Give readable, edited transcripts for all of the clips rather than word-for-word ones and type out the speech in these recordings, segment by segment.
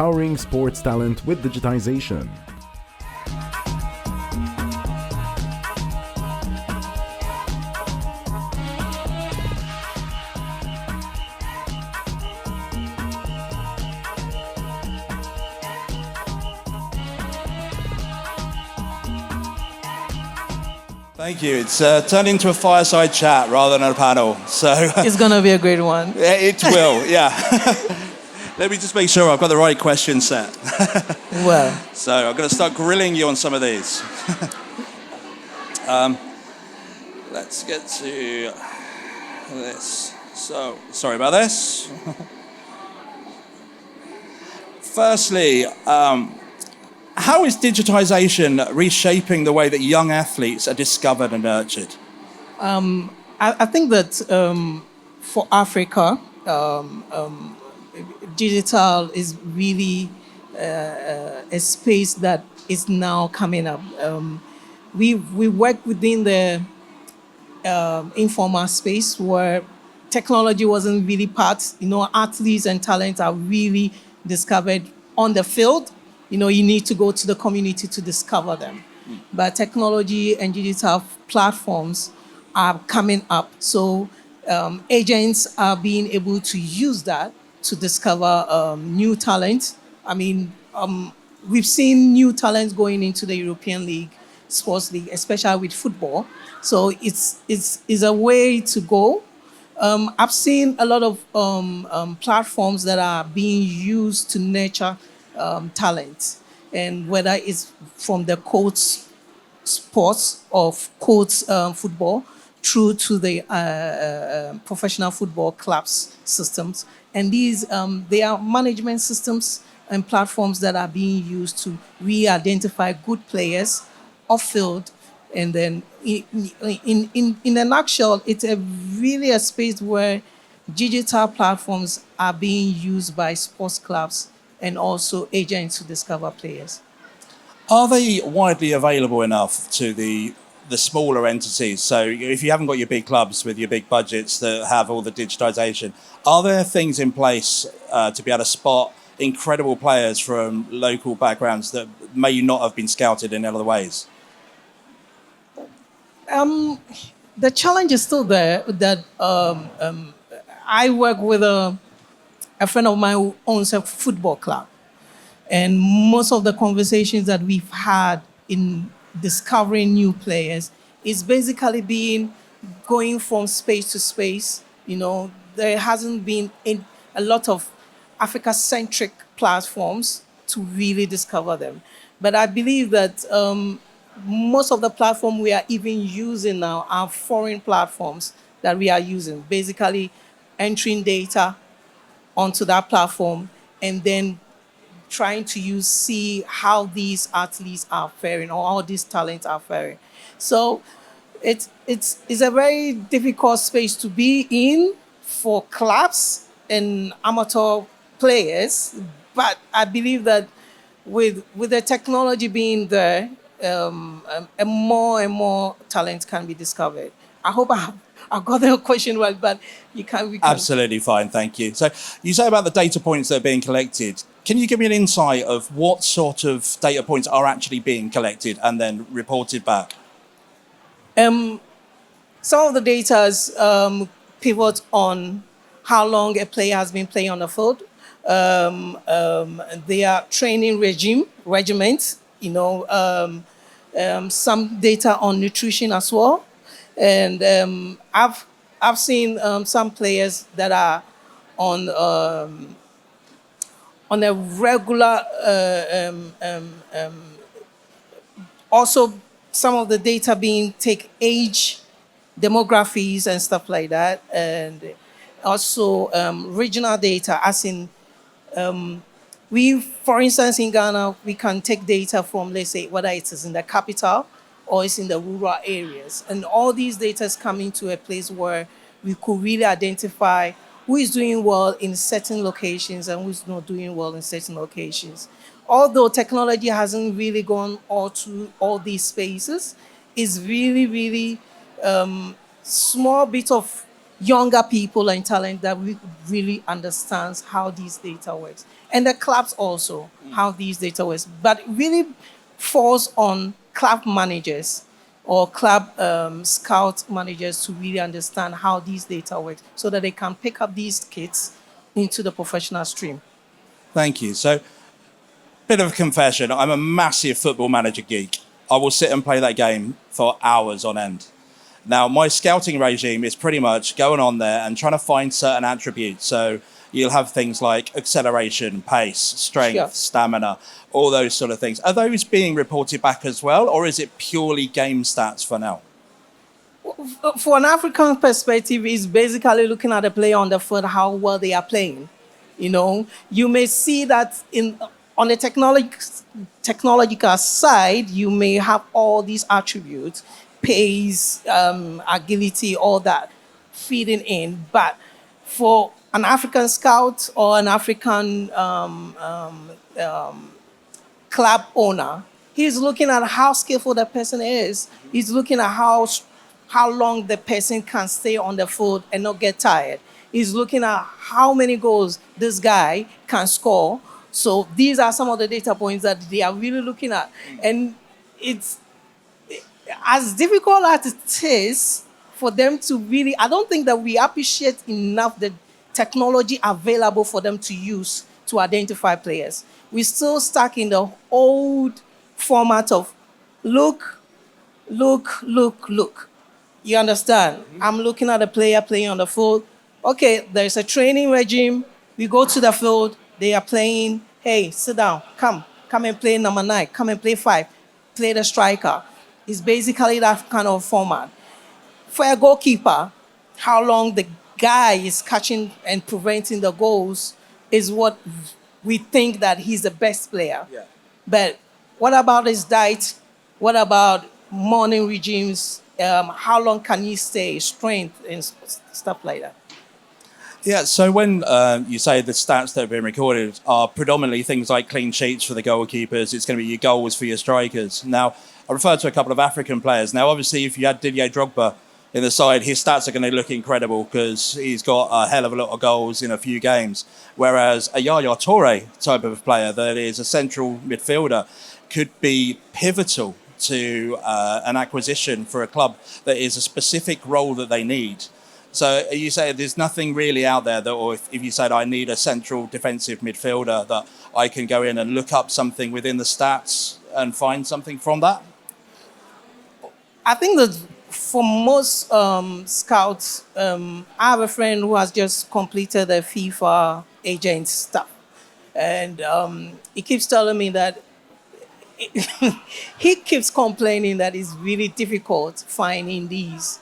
empowering sports talent with digitization. Thank you. It's turned into a fireside chat rather than a panel. So It's going to be a great one. it will, yeah. Let me just make sure I've got the right question set. Well, So I'm going to start grilling you on some of these. Let's get to this. So, sorry about this. Firstly, how is digitisation reshaping the way that young athletes are discovered and nurtured? I think that for Africa, digital is really a space that is now coming up. We work within the informal space where technology wasn't really part. Athletes and talents are really discovered on the field. You need to go to the community to discover them. But technology and digital platforms are coming up. So agents are being able to use that to discover new talent. I mean, we've seen new talents going into the European League, Sports League, especially with football. So it's a way to go. I've seen a lot of platforms that are being used to nurture talent, and whether it's from the courts sports of courts football through to the professional football clubs systems, and these they are management systems and platforms that are being used to re-identify good players off field. And then in a nutshell, it's really a space where digital platforms are being used by sports clubs and also agents to discover players. Are they widely available enough to the smaller entities? So if you haven't got your big clubs with your big budgets that have all the digitisation, are there things in place to be able to spot incredible players from local backgrounds that may not have been scouted in other ways? The challenge is still there that I work with a friend of mine who owns a football club. And most of the conversations that we've had in discovering new players is basically going from space to space. There hasn't been a lot of Africa-centric platforms to really discover them. But I believe that most of the platforms we are even using now are foreign platforms that we are using, basically entering data onto that platform and then trying to see how these athletes are faring or how these talents are faring. So it's a very difficult space to be in for clubs and amateur players, but I believe that with the technology being there, more and more talent can be discovered. I hope I've got the question right, but we can. Absolutely fine, thank you. So you say about the data points that are being collected. Can you give me an insight of what sort of data points are actually being collected and then reported back? Some of the data pivot on how long a player has been playing on the field, their training regiments, some data on nutrition as well. And I've seen some players that are on a regular. Also, some of the data being take age, demographies, and stuff like that, and also regional data, as in. For instance, in Ghana, we can take data from, let's say, whether it is in the capital or it's in the rural areas. And all these data is coming to a place where we could really identify who is doing well in certain locations and who's not doing well in certain locations. Although technology hasn't really gone all to all these spaces, it's really, really small bit of younger people and talent that really understands how these data works. And the clubs also, how these data works. But it really falls on club managers or club scout managers to really understand how these data works so that they can pick up these kids into the professional stream. Thank you. So, bit of a confession. I'm a massive football manager geek. I will sit and play that game for hours on end. Now, my scouting regime is pretty much going on there and trying to find certain attributes. So you'll have things like acceleration, pace, strength, Sure. stamina, all those sort of things. Are those being reported back as well, or is it purely game stats for now? For an African perspective, is basically looking at the player on the field, how well they are playing. You know, you may see that on the technological side, you may have all these attributes, pace, agility, all that feeding in. But for an African scout or an African club owner, he's looking at how skillful the person is. He's looking at how long the person can stay on the field and not get tired. He's looking at how many goals this guy can score. So these are some of the data points that they are really looking at. And it's as difficult as it is for them to really, I don't think that we appreciate enough the technology available for them to use to identify players. We're still stuck in the old format of look, look. You understand? I'm looking at a player playing on the field. Okay, there's a training regime. We go to the field. They are playing. Hey, sit down. Come and play number 9. Come and play 5. Play the striker. It's basically that kind of format. For a goalkeeper, how long the guy is catching and preventing the goals is what we think that he's the best player. Yeah. But what about his diet? What about morning regimes? How long can he stay? Strength and stuff like that. Yeah, so when you say the stats that have been recorded are predominantly things like clean sheets for the goalkeepers, it's going to be your goals for your strikers. Now, I referred to a couple of African players. Now, obviously, if you had Didier Drogba in the side, his stats are going to look incredible because he's got a hell of a lot of goals in a few games. Whereas a Yaya Toure type of player that is a central midfielder could be pivotal to an acquisition for a club that is a specific role that they need. So you say there's nothing really out there that, or if you said I need a central defensive midfielder, that I can go in and look up something within the stats and find something from that? I think that for most scouts, I have a friend who has just completed the FIFA agent stuff. And he keeps telling me that he keeps complaining that it's really difficult finding these.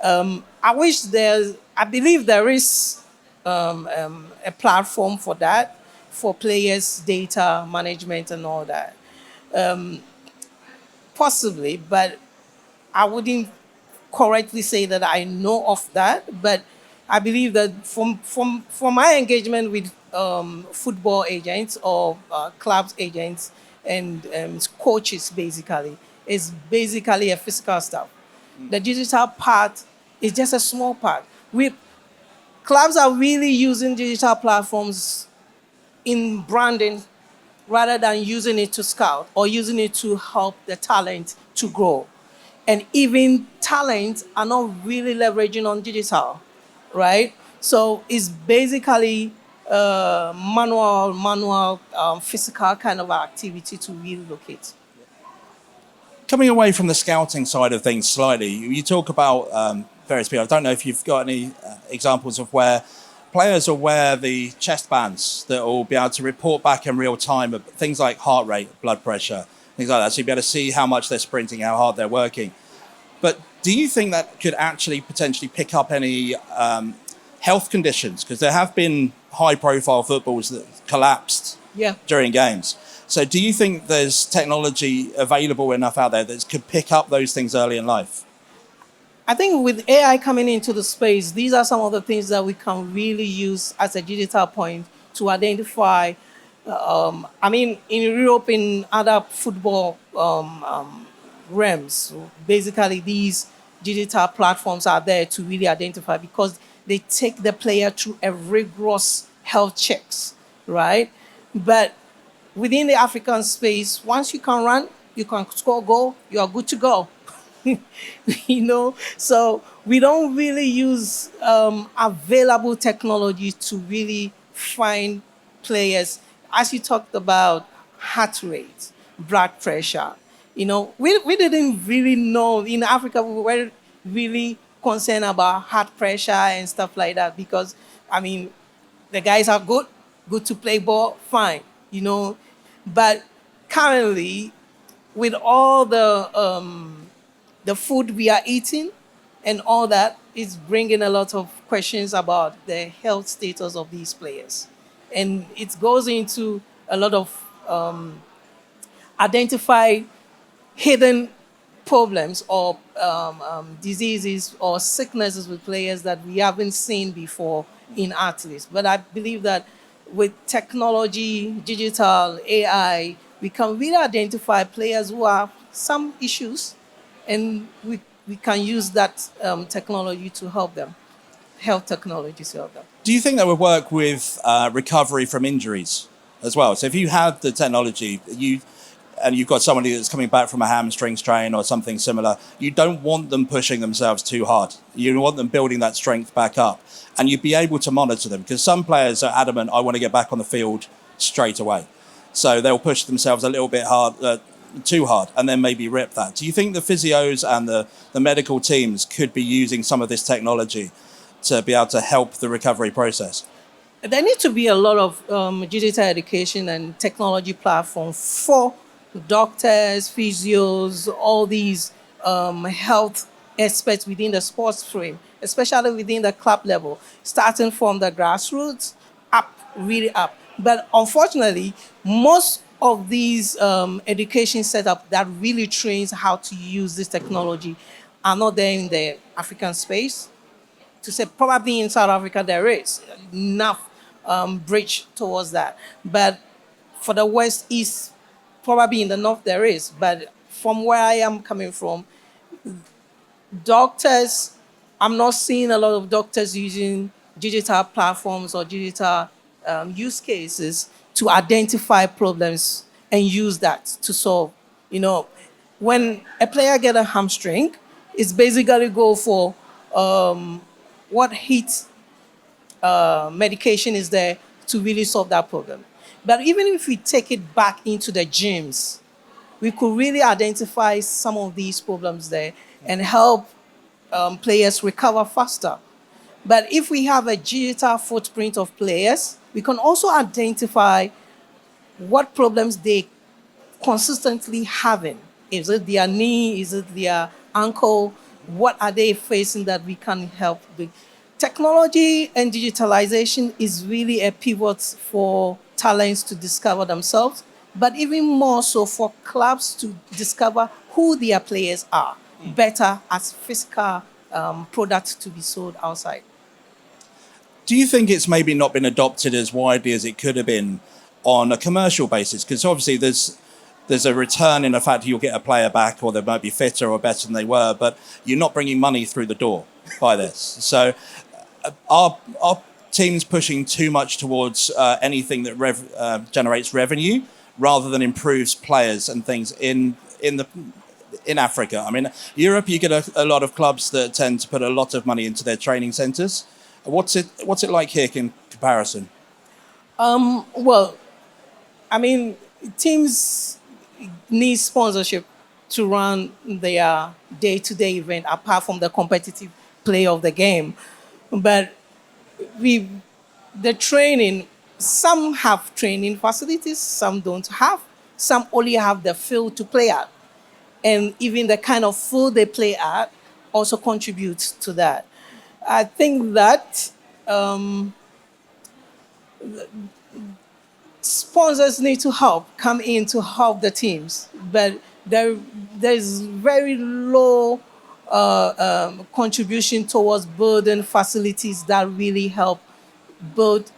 I believe there is a platform for that, for players' data management and all that. Possibly, but I wouldn't correctly say that I know of that. But I believe that from my engagement with football agents or clubs agents and coaches, basically, is basically a physical stuff. The digital part is just a small part. Clubs are really using digital platforms in branding rather than using it to scout or using it to help the talent to grow. And even talent are not really leveraging on digital, right? So it's basically manual, physical kind of activity to really locate. Coming away from the scouting side of things slightly, you talk about various people. I don't know if you've got any examples of where players will wear the chest bands that will be able to report back in real time of things like heart rate, blood pressure, things like that. So you'll be able to see how much they're sprinting, how hard they're working. But do you think that could actually potentially pick up any health conditions? Because there have been high-profile footballs that collapsed during games. So do you think there's technology available enough out there that could pick up those things early in life? I think with AI coming into the space, these are some of the things that we can really use as a digital point to identify. In Europe, in other football realms, basically these digital platforms are there to really identify because they take the player through a rigorous health checks, right? But within the African space, once you can run, you can score a goal, you are good to go. So we don't really use available technology to really find players. As you talked about heart rate, blood pressure, we didn't really know. In Africa, we were really concerned about heart pressure and stuff like that because, I mean, the guys are good to play ball, fine, But currently, with all the food we are eating and all that, is bringing a lot of questions about the health status of these players. And it goes into a lot of identify hidden problems or diseases or sicknesses with players that we haven't seen before in athletes. But I believe that with technology, digital, AI, we can really identify players who have some issues, and we can use that technology to help them, health technology to help them. Do you think that would work with recovery from injuries as well? So if you have the technology, and you've got somebody that's coming back from a hamstring strain or something similar, you don't want them pushing themselves too hard. You want them building that strength back up, and you'd be able to monitor them, because some players are adamant, I want to get back on the field straight away. So they'll push themselves a little bit too hard, and then maybe rip that. Do you think the physios and the medical teams could be using some of this technology to be able to help the recovery process? There needs to be a lot of digital education and technology platform for doctors, physios, all these health experts within the sports frame, especially within the club level, starting from the grassroots up, really up. But unfortunately, most of these education setup that really trains how to use this technology are not there in the African space. To say probably in South Africa there is enough bridge towards that. But for the West, East, probably in the North there is. But from where I am coming from, doctors, I'm not seeing a lot of doctors using digital platforms or digital use cases to identify problems and use that to solve. When a player get a hamstring, it's basically go for what heat medication is there to really solve that problem. But even if we take it back into the gyms, we could really identify some of these problems there and help players recover faster. But if we have a digital footprint of players, we can also identify what problems they consistently having. Is it their knee? Is it their ankle? What are they facing that we can help with? Technology and digitalization is really a pivot for talents to discover themselves, but even more so for clubs to discover who their players are better as physical products to be sold outside. Do you think it's maybe not been adopted as widely as it could have been on a commercial basis? Because obviously there's a return in the fact that you'll get a player back, or they might be fitter or better than they were, but you're not bringing money through the door by this. So are teams pushing too much towards anything that generates revenue rather than improves players and things in Africa? I mean, Europe, you get a lot of clubs that tend to put a lot of money into their training centres. What's it like here in comparison? Well, I mean, teams need sponsorship to run their day-to-day event apart from the competitive play of the game. But the training, some have training facilities, some don't have. Some only have the field to play at. And even the kind of field they play at also contributes to that. I think that sponsors need to come in to help the teams, but there's very low contribution towards building facilities that really help build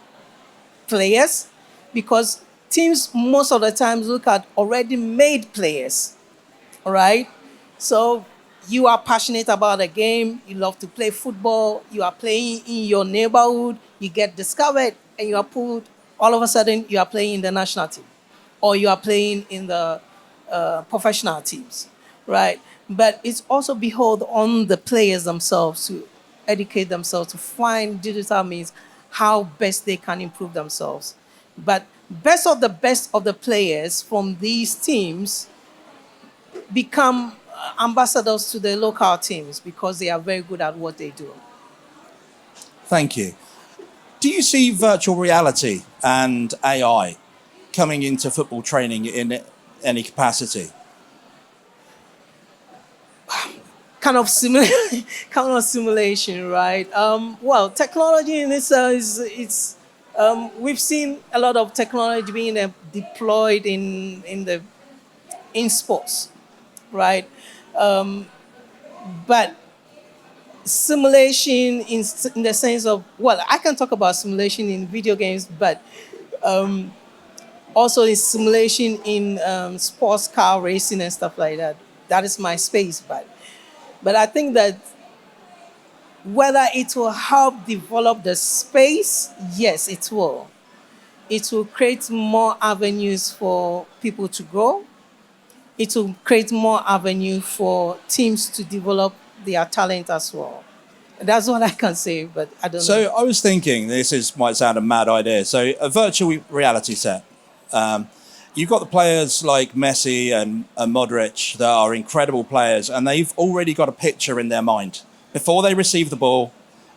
players, because teams most of the times look at already made players, all right? So you are passionate about a game, you love to play football, you are playing in your neighborhood, you get discovered, and you are pulled, all of a sudden, you are playing in the national team, or you are playing in the professional teams, right? But it's also behold on the players themselves to educate themselves, to find digital means how best they can improve themselves. But best of the players from these teams become ambassadors to the local teams because they are very good at what they do. Thank you. Do you see virtual reality and AI coming into football training in any capacity? Kind of kind of simulation, right? Well, technology in itself it's we've seen a lot of technology being deployed in sports, right? But simulation in the sense of, well, I can talk about simulation in video games, but also in simulation in sports car racing and stuff like that. That is my space, but I think that whether it will help develop the space, yes, it will. It will create more avenues for people to grow. It will create more avenue for teams to develop their talent as well. That's what I can say, but I don't know. So I was thinking, might sound a mad idea. So a virtual reality set. You've got the players like Messi and Modric that are incredible players, and they've already got a picture in their mind. Before they receive the ball,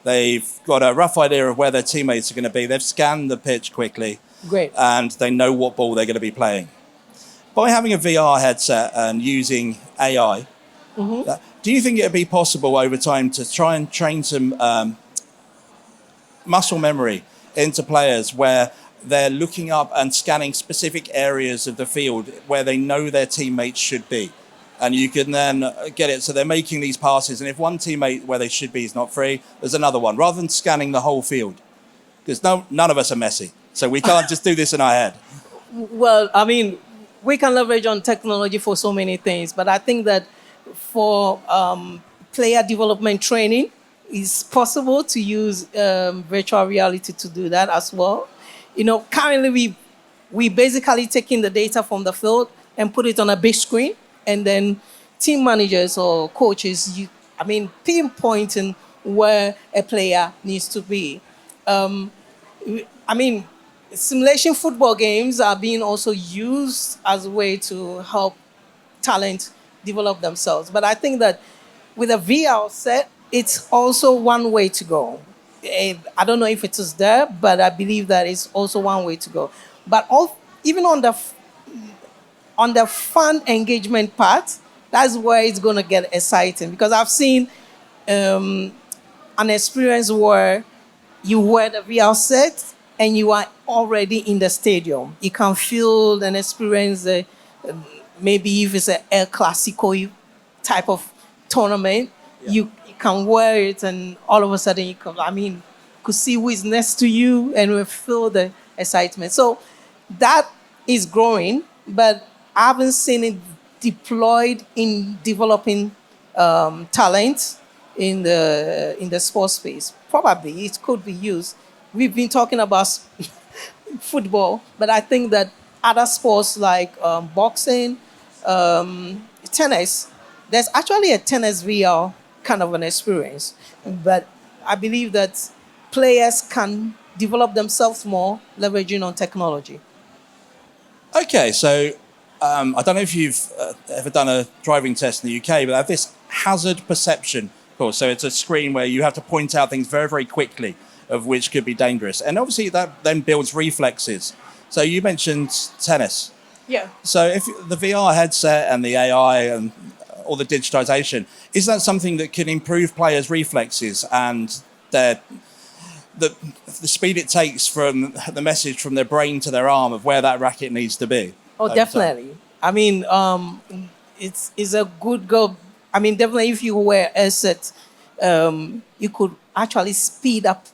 they've got a rough idea of where their teammates are going to be. They've scanned the pitch quickly. Great. And they know what ball they're going to be playing. By having a VR headset and using AI, do you think it would be possible over time to try and train some muscle memory into players where they're looking up and scanning specific areas of the field where they know their teammates should be? And you can then get it. So they're making these passes. And if one teammate where they should be is not free, there's another one, rather than scanning the whole field. Because none of us are Messi. So we can't just do this in our head. Well, I mean, we can leverage on technology for so many things, but I think that for player development training, it's possible to use virtual reality to do that as well. You know, currently we basically taking the data from the field and put it on a big screen, and then team managers or coaches, pinpointing where a player needs to be. Simulation football games are being also used as a way to help talent develop themselves. But I think that with a VR set, it's also one way to go. I don't know if it is there, but I believe that it's also one way to go. But even on the fun engagement part, that's where it's going to get exciting. Because I've seen an experience where you wear the VR set and you are already in the stadium. You can feel and experience maybe if it's an El Clasico type of tournament, you can wear it and all of a sudden you could see who is next to you and will feel the excitement. So that is growing, but I haven't seen it deployed in developing talent in the sports space. Probably it could be used. We've been talking about football, but I think that other sports like boxing, tennis, there's actually a tennis VR kind of an experience. But I believe that players can develop themselves more leveraging on technology. Okay, so I don't know if you've ever done a driving test in the UK, but they have this hazard perception course. So it's a screen where you have to point out things very, very quickly of which could be dangerous. And obviously that then builds reflexes. So you mentioned tennis. Yeah. So if the VR headset and the AI and all the digitisation, is that something that can improve players' reflexes and the speed it takes from the message from their brain to their arm of where that racket needs to be? Oh, definitely. It's a good goal. Definitely if you wear a headset, you could actually speed up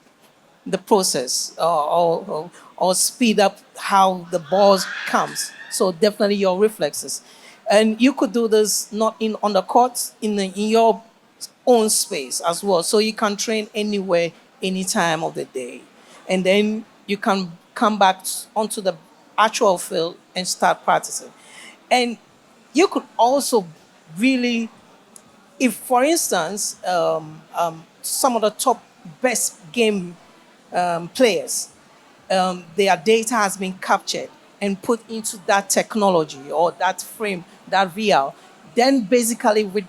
the process or speed up how the ball comes. So definitely your reflexes. And you could do this not on the court, in your own space as well. So you can train anywhere, any time of the day. And then you can come back onto the actual field and start practicing. And you could also really, if for instance, some of the top best game players, their data has been captured and put into that technology or that frame, that VR, then basically with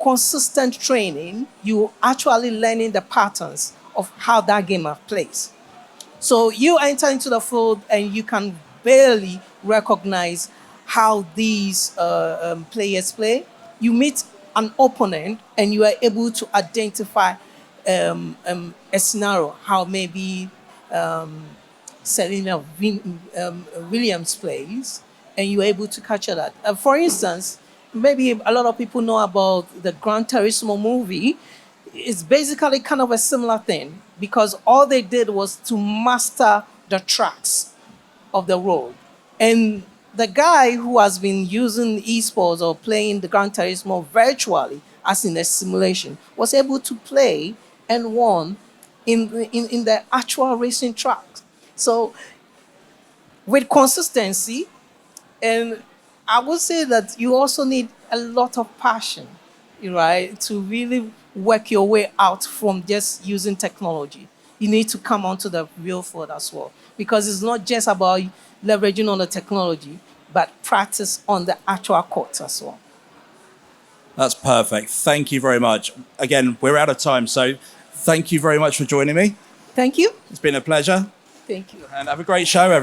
consistent training, you actually learning the patterns of how that gamer plays. So you enter into the field and you can barely recognize how these players play. You meet an opponent and you are able to identify a scenario, how maybe Serena Williams plays, and you're able to capture that. For instance, maybe a lot of people know about the Gran Turismo movie. It's basically kind of a similar thing because all they did was to master the tracks of the road. And the guy who has been using esports or playing the Gran Turismo virtually, as in a simulation, was able to play and won in the actual racing track. So with consistency, and I would say that you also need a lot of passion, right, to really work your way out from just using technology. You need to come onto the real field as well, because it's not just about leveraging on the technology, but practice on the actual court as well. That's perfect. Thank you very much. Again, we're out of time, so thank you very much for joining me. Thank you. It's been a pleasure. Thank you. And have a great show, everyone.